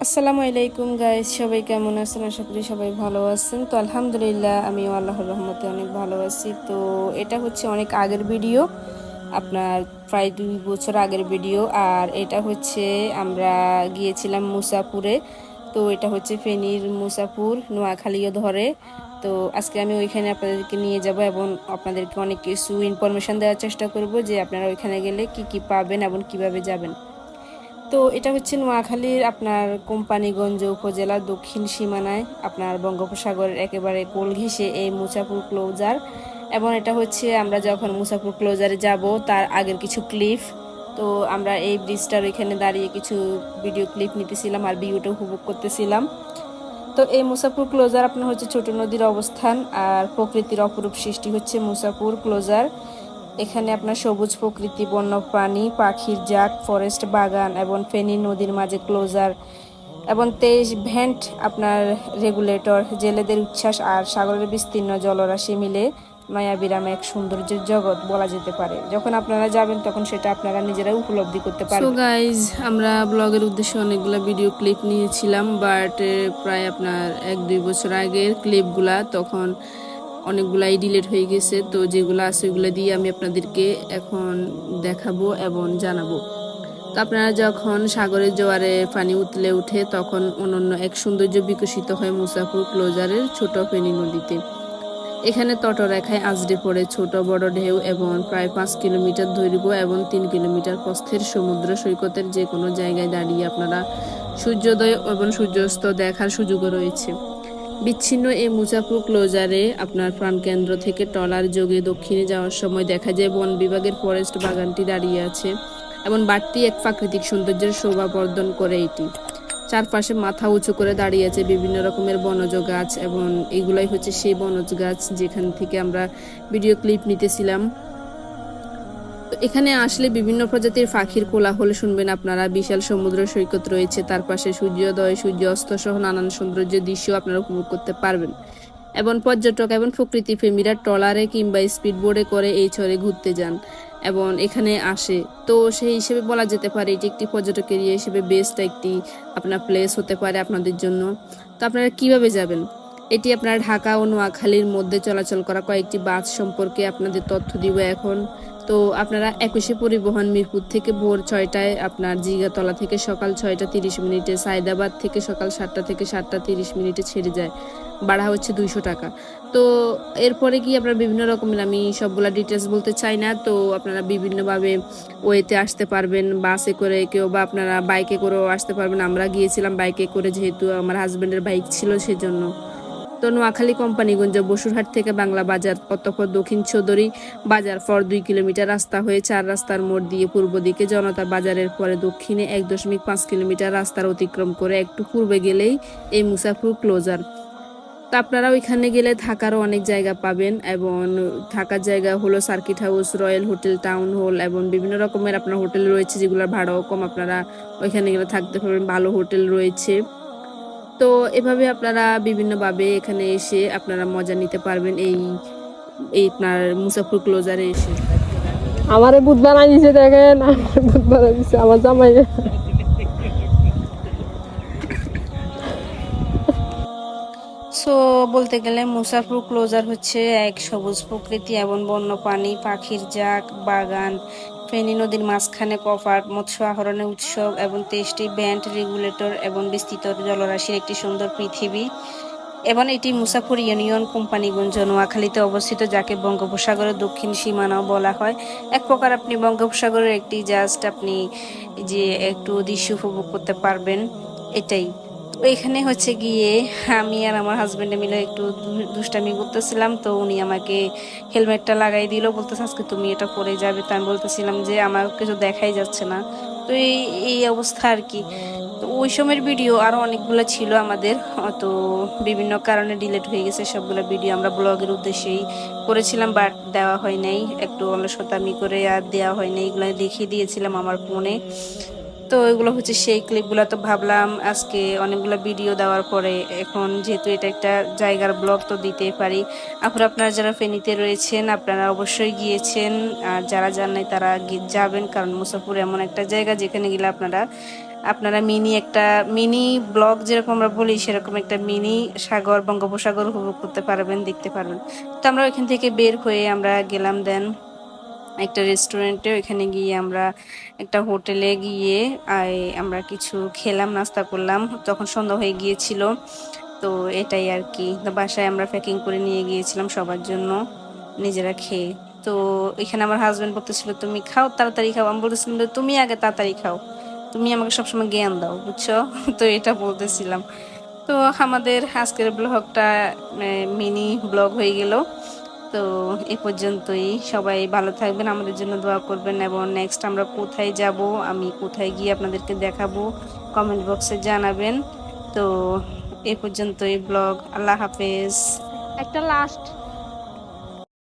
আসসালামু আলাইকুম গাইস, সবাই কেমন আছেন? আশা করি সবাই ভালো আছেন। তো আলহামদুলিল্লাহ আমিও আল্লাহর রহমতে অনেক ভালো আছি। তো এটা হচ্ছে অনেক আগের ভিডিও, আপনার প্রায় 2 বছর আগের ভিডিও। আর এটা হচ্ছে আমরা গিয়েছিলাম মুসাপুরে। তো এটা হচ্ছে ফেনীর মুসাপুর, নোয়াখালীও ধরে। তো আজকে আমি ওইখানে আপনাদেরকে নিয়ে যাব এবং আপনাদেরকে অনেক কিছু ইনফরমেশন দেওয়ার চেষ্টা করব যে আপনারা ওইখানে গেলে কি কি পাবেন এবং কিভাবে যাবেন। তো এটা হচ্ছে নোয়াখালীর আপনার কোম্পানিগঞ্জ উপজেলার দক্ষিণ সীমানায়, আপনার বঙ্গোপসাগরের একেবারে কোল ঘেঁষে এই মুসাপুর ক্লোজার। এবং এটা হচ্ছে আমরা যখন মুসাপুর ক্লোজারে যাব তার আগের কিছু ক্লিপ। তো আমরা এই ব্রিজটার ওইখানে দাঁড়িয়ে কিছু ভিডিও ক্লিপ নিতেছিলাম আর ভিউটা উপভোগ করতেছিলাম। তো এই মুসাপুর ক্লোজার আপনার হচ্ছে ছোট নদীর অবস্থান আর প্রকৃতির অপরূপ সৃষ্টি হচ্ছে মুসাপুর ক্লোজার। এখানে আপনার সবুজ প্রকৃতি, বন্য প্রাণী, পাখির জাক, ফরেস্ট বাগান এবং ফেনী নদীর মাঝে ক্লোজার এবং 23 ভেন্ট আপনার রেগুলেটর, জেলেদের উচ্ছ্বাস আর সাগরের বিস্তীর্ণ জলরাশি মিলে মায়াবিরাম এক সৌন্দর্যের জগৎ বলা যেতে পারে। যখন আপনারা যাবেন তখন সেটা আপনারা নিজেরাই উপলব্ধি করতে পারবেন। সো গাইজ, আমরা ব্লগের উদ্দেশ্যে অনেকগুলো ভিডিও ক্লিপ নিয়েছিলাম, বাট প্রায় আপনার 1-2 বছর আগের ক্লিপগুলা, তখন অনেকগুলাই ডিলিট হয়ে গেছে। তো যেগুলো আছে ওগুলো দিয়ে আমি আপনাদেরকে এখন দেখাবো এবং জানাবো। তো আপনারা যখন সাগরের জোয়ারে পানি উতলে উঠে তখন অনন্য এক সৌন্দর্য বিকশিত হয় মুসাফুর ক্লোজারের ছোট ফেনী নদীতে। এখানে তটরেখায় আছড়ে পড়ে ছোট বড় ঢেউ এবং প্রায় 5 কিলোমিটার দৈর্ঘ্য এবং 3 কিলোমিটার প্রস্থের সমুদ্র সৈকতের যে কোনো জায়গায় দাঁড়িয়ে আপনারা সূর্যোদয় এবং সূর্যাস্ত দেখার সুযোগও রয়েছে। বিচ্ছিন্ন এই মুসাফুর ক্লোজারে আপনার প্রাণকেন্দ্র থেকে ট্রলার যোগে দক্ষিণে যাওয়ার সময় দেখা যায় বন বিভাগের ফরেস্ট বাগানটি দাঁড়িয়ে আছে এবং বাড়তি এক প্রাকৃতিক সৌন্দর্যের শোভা বর্ধন করে এটি। চারপাশে মাথা উঁচু করে দাঁড়িয়ে আছে বিভিন্ন রকমের বনজ গাছ এবং এগুলাই হচ্ছে সেই বনজ গাছ যেখান থেকে আমরা ভিডিও ক্লিপ নিতেছিলাম। তো এখানে আসলে বিভিন্ন প্রজাতির পাখির কোলাহল শুনবেন আপনারা। বিশাল সমুদ্র সৈকত রয়েছে, তার পাশে সূর্যোদয়, সূর্য অস্ত সহ নানান সৌন্দর্যের দৃশ্য আপনারা উপভোগ করতে পারবেন। এবং পর্যটক এবং প্রকৃতি প্রেমীরা ট্রলারে কিংবা স্পিডবোর্ডে করে এই চরে ঘুরতে যান এবং এখানে আসে। তো সেই হিসেবে বলা যেতে পারে এটি একটি পর্যটক এরিয়া হিসেবে বেস্ট একটি আপনার প্লেস হতে পারে আপনাদের জন্য। তো আপনারা কিভাবে যাবেন? এটি আপনার ঢাকা ও নোয়াখালীর মধ্যে চলাচল করা কয়েকটি বাস সম্পর্কে আপনাদের তথ্য দিব এখন। তো আপনারা 21শে পরিবহন মিরপুর থেকে ভোর 6টায়, আপনার জিগাতলা থেকে সকাল 6টা 30 মিনিটে, সায়দাবাদ থেকে সকাল 7টা থেকে 7টা 30 মিনিটে ছেড়ে যায়। ভাড়া হচ্ছে 200 টাকা। তো এরপরে কি আপনারা বিভিন্ন রকমের, আমি সবগুলা ডিটেলস বলতে চাই না, তো আপনারা বিভিন্নভাবে ওয়েতে আসতে পারবেন, বাসে করে কেউ বা আপনারা বাইকে করেও আসতে পারবেন। আমরা গিয়েছিলাম বাইকে করে, যেহেতু আমার হাজব্যান্ডের বাইক ছিল সেজন্য। তো নোয়াখালী কোম্পানিগঞ্জ বসুরহাট থেকে বাংলা বাজার, অতঃপর দক্ষিণ চৌধুরী বাজার ফর 2 কিলোমিটার রাস্তা হয়ে 4 রাস্তার মোড় দিয়ে পূর্ব দিকে জনতা বাজারের পরে দক্ষিণে 1.5 কিলোমিটার রাস্তার অতিক্রম করে একটু পূর্বে গেলেই এই মুসাফুর ক্লোজার। তো আপনারা ওইখানে গেলে থাকারও অনেক জায়গা পাবেন এবং থাকার জায়গা হলো circuit house, royal hotel, town hall এবং বিভিন্ন রকমের আপনার হোটেল রয়েছে যেগুলোর ভাড়াও কম। আপনারা ওইখানে গেলে থাকতে পারবেন, ভালো হোটেল রয়েছে। তো এভাবে আপনারা বিভিন্নভাবে এখানে এসে আপনারা মজা নিতে পারবেন এই এই আপনার মুসাফুর ক্লোজারে এসে। আমারে ভূত বানাই দিছে, দেখেন আমার ভূত বানাই দিছে আমার জামাই। সো বলতে গেলে মুসাফুর ক্লোজার হচ্ছে এক সবুজ প্রকৃতি এবং বন্য প্রাণী, পাখির জাক, বাগান, ফেনী নদীর মাঝখানে কপাট, মৎস্য আহরণের উৎসব এবং 23টি ব্যান্ড রেগুলেটর এবং বিস্তৃত জলরাশির একটি সুন্দর পৃথিবী। এবং এটি মুসাফুর ইউনিয়ন কোম্পানিগঞ্জ নোয়াখালীতে অবস্থিত, যাকে বঙ্গোপসাগরের দক্ষিণ সীমানাও বলা হয়। এক প্রকার আপনি বঙ্গোপসাগরের একটি জাস্ট আপনি যে একটু দৃশ্য উপভোগ করতে পারবেন, এটাই। এখানে হচ্ছে গিয়ে আমি আর আমার হাজবেন্ডে মিলে একটু দুষ্টামি করতেছিলাম। তো উনি আমাকে হেলমেটটা লাগাই দিল, বলতেছে আজকে তুমি এটা পরে যাবে। তো আমি বলতেছিলাম যে আমার কিছু দেখাই যাচ্ছে না। তো এই অবস্থা আর কি। তো ওই সময়ের ভিডিও আরো অনেকগুলো ছিল আমাদের, তো বিভিন্ন কারণে ডিলিট হয়ে গেছে সবগুলো ভিডিও। আমরা ব্লগের উদ্দেশ্যেই করেছিলাম, বাট দেওয়া হয় নাই, একটু অলসতামি করে আর দেওয়া হয় নাই। এগুলো দেখিয়ে দিয়েছিলাম আমার ফোনে। তো এগুলো হচ্ছে সেই ক্লিপগুলো। তো ভাবলাম আজকে অনেকগুলো ভিডিও দেওয়ার পরে এখন যেহেতু এটা একটা জায়গার ব্লগ, তো দিতেই পারি। আপনারা যারা ফেনীতে রয়েছেন আপনারা অবশ্যই গিয়েছেন, আর যারা যান নাই তারা যাবেন, কারণ মুসাফুর এমন একটা জায়গা যেখানে গেলে আপনারা আপনারা একটা মিনি ব্লগ যেরকম আমরা বলি সেরকম একটা মিনি সাগর বঙ্গোপসাগর উপভোগ করতে পারবেন, দেখতে পারবেন। তো আমরা ওইখান থেকে বের হয়ে আমরা গেলাম দেন একটা রেস্টুরেন্টে। ওইখানে গিয়ে আমরা একটা হোটেলে গিয়ে আমরা কিছু খেলাম, নাস্তা করলাম, তখন সন্ধ্যা হয়ে গিয়েছিল। তো এটাই আর কি। তো বাসায় আমরা প্যাকিং করে নিয়ে গিয়েছিলাম সবার জন্য, নিজেরা খেয়ে। তো এখানে আমার হাজবেন্ড বলতেছিল তুমি খাও, তাড়াতাড়ি খাও। আমি বলতেছিলাম যে তুমি আগে তাড়াতাড়ি খাও, তুমি আমাকে সবসময় জ্ঞান দাও, বুঝছো? তো এটা বলতেছিলাম। তো আমাদের আজকের ব্লগটা মিনি ব্লগ হয়ে গেল। তো এ পর্যন্তই। সবাই ভালো থাকবেন, আমাদের জন্য দোয়া করবেন, এবং নেক্সট আমরা কোথায় যাব, আমি কোথায় গিয়ে আপনাদেরকে দেখাবো কমেন্ট বক্সে জানাবেন। তো এ পর্যন্তই ব্লগ। আল্লাহ হাফেজ। একটা লাস্ট